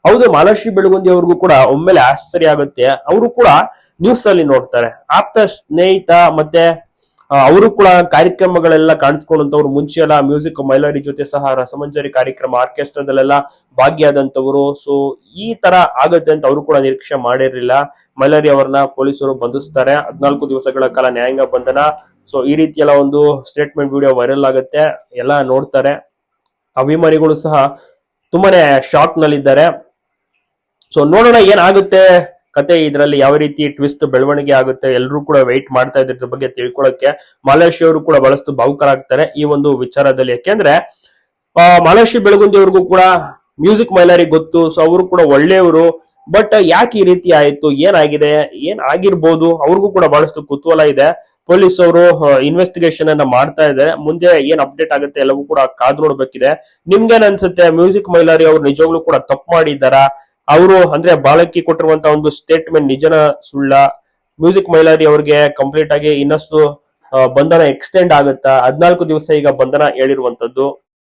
ಹೌದು, ಮಾಲಾಶ್ರೀ ಬೆಳಗುಂದಿ ಅವ್ರಿಗೂ ಕೂಡ ಒಮ್ಮೆಲೆ ಆಶ್ಚರ್ಯ ಆಗುತ್ತೆ. ಅವರು ಕೂಡ ನ್ಯೂಸ್ ಅಲ್ಲಿ ನೋಡ್ತಾರೆ. ಆಪ್ತ ಸ್ನೇಹಿತ ಮತ್ತೆ ಅವರು ಕೂಡ ಕಾರ್ಯಕ್ರಮಗಳೆಲ್ಲ ಕಾಣಿಸ್ಕೊಂಡಂತವ್ರು. ಮುಂಚೆ ಎಲ್ಲ ಮ್ಯೂಸಿಕ್ ಮೈಲಾರಿ ಜೊತೆ ಸಹ ರಸಮಂಜರಿ ಕಾರ್ಯಕ್ರಮ ಆರ್ಕೆಸ್ಟ್ರಾದಲ್ಲೆಲ್ಲ ಭಾಗಿಯಾದಂತವರು. ಸೊ ಈ ತರ ಆಗತ್ತೆ ಅಂತ ಅವರು ಕೂಡ ನಿರೀಕ್ಷೆ ಮಾಡಿರ್ಲಿಲ್ಲ. ಮೈಲಾರಿ ಅವರನ್ನ ಪೊಲೀಸರು ಬಂಧಿಸ್ತಾರೆ. 14 ದಿವಸಗಳ ಕಾಲ ನ್ಯಾಯಾಂಗ ಬಂಧನ. ಸೊ ಈ ರೀತಿ ಎಲ್ಲ ಒಂದು ಸ್ಟೇಟ್ಮೆಂಟ್ ವಿಡಿಯೋ ವೈರಲ್ ಆಗುತ್ತೆ, ಎಲ್ಲ ನೋಡ್ತಾರೆ. ಅಭಿಮಾನಿಗಳು ಸಹ ತುಂಬಾನೇ ಶಾಕ್ ನಲ್ಲಿದ್ದಾರೆ. ಸೊ ನೋಡೋಣ ಏನಾಗುತ್ತೆ ಕತೆ, ಇದರಲ್ಲಿ ಯಾವ ರೀತಿ ಟ್ವಿಸ್ಟ್ ಬೆಳವಣಿಗೆ ಆಗುತ್ತೆ. ಎಲ್ಲರೂ ಕೂಡ ವೆಯ್ಟ್ ಮಾಡ್ತಾ ಇದ್ರ ಬಗ್ಗೆ ತಿಳ್ಕೊಳಕ್ಕೆ. ಮಾಲಾಶ್ರೀ ಅವರು ಕೂಡ ಬಹಳಷ್ಟು ಭಾವುಕರಾಗ್ತಾರೆ ಈ ಒಂದು ವಿಚಾರದಲ್ಲಿ. ಯಾಕೆಂದ್ರೆ ಮಾಲಾಶ್ರೀ ಬೆಳಗುಂದಿ ಅವ್ರಿಗೂ ಕೂಡ ಮ್ಯೂಸಿಕ್ ಮೈಲಾರಿ ಗೊತ್ತು. ಸೊ ಅವರು ಕೂಡ ಒಳ್ಳೆಯವರು. ಬಟ್ ಯಾಕೆ ಈ ರೀತಿ ಆಯ್ತು, ಏನಾಗಿದೆ, ಏನ್ ಆಗಿರ್ಬೋದು, ಅವ್ರಿಗೂ ಕೂಡ ಬಹಳಷ್ಟು ಕುತೂಹಲ ಇದೆ. ಪೊಲೀಸ್ ಅವರು ಇನ್ವೆಸ್ಟಿಗೇಷನ್ ಅನ್ನ ಮಾಡ್ತಾ ಇದ್ದಾರೆ. ಮುಂದೆ ಏನ್ ಅಪ್ಡೇಟ್ ಆಗುತ್ತೆ ಎಲ್ಲವೂ ಕೂಡ ಕಾದು ನೋಡ್ಬೇಕಿದೆ. ನಿಮ್ಗೇನ್ ಅನ್ಸುತ್ತೆ, ಮ್ಯೂಸಿಕ್ ಮೈಲಾರಿ ಅವ್ರು ನಿಜವಾಗ್ಲೂ ಕೂಡ ತಪ್ಪು ಮಾಡಿದ್ದಾರಾ? ಅವರು ಅಂದ್ರೆ ಬಾಲಕಿ ಕೊಟ್ಟಿರುವಂತ ಒಂದು ಸ್ಟೇಟ್ಮೆಂಟ್ ನಿಜನ ಸುಳ್ಳ? ಮ್ಯೂಸಿಕ್ ಮೈಲಾರಿ ಅವ್ರಿಗೆ ಕಂಪ್ಲೀಟ್ ಆಗಿ ಇನ್ನಷ್ಟು ಬಂಧನ ಎಕ್ಸ್ಟೆಂಡ್ ಆಗುತ್ತಾ? 14 ದಿವಸ ಈಗ ಬಂಧನ ಹೇಳಿರುವಂತದ್ದು.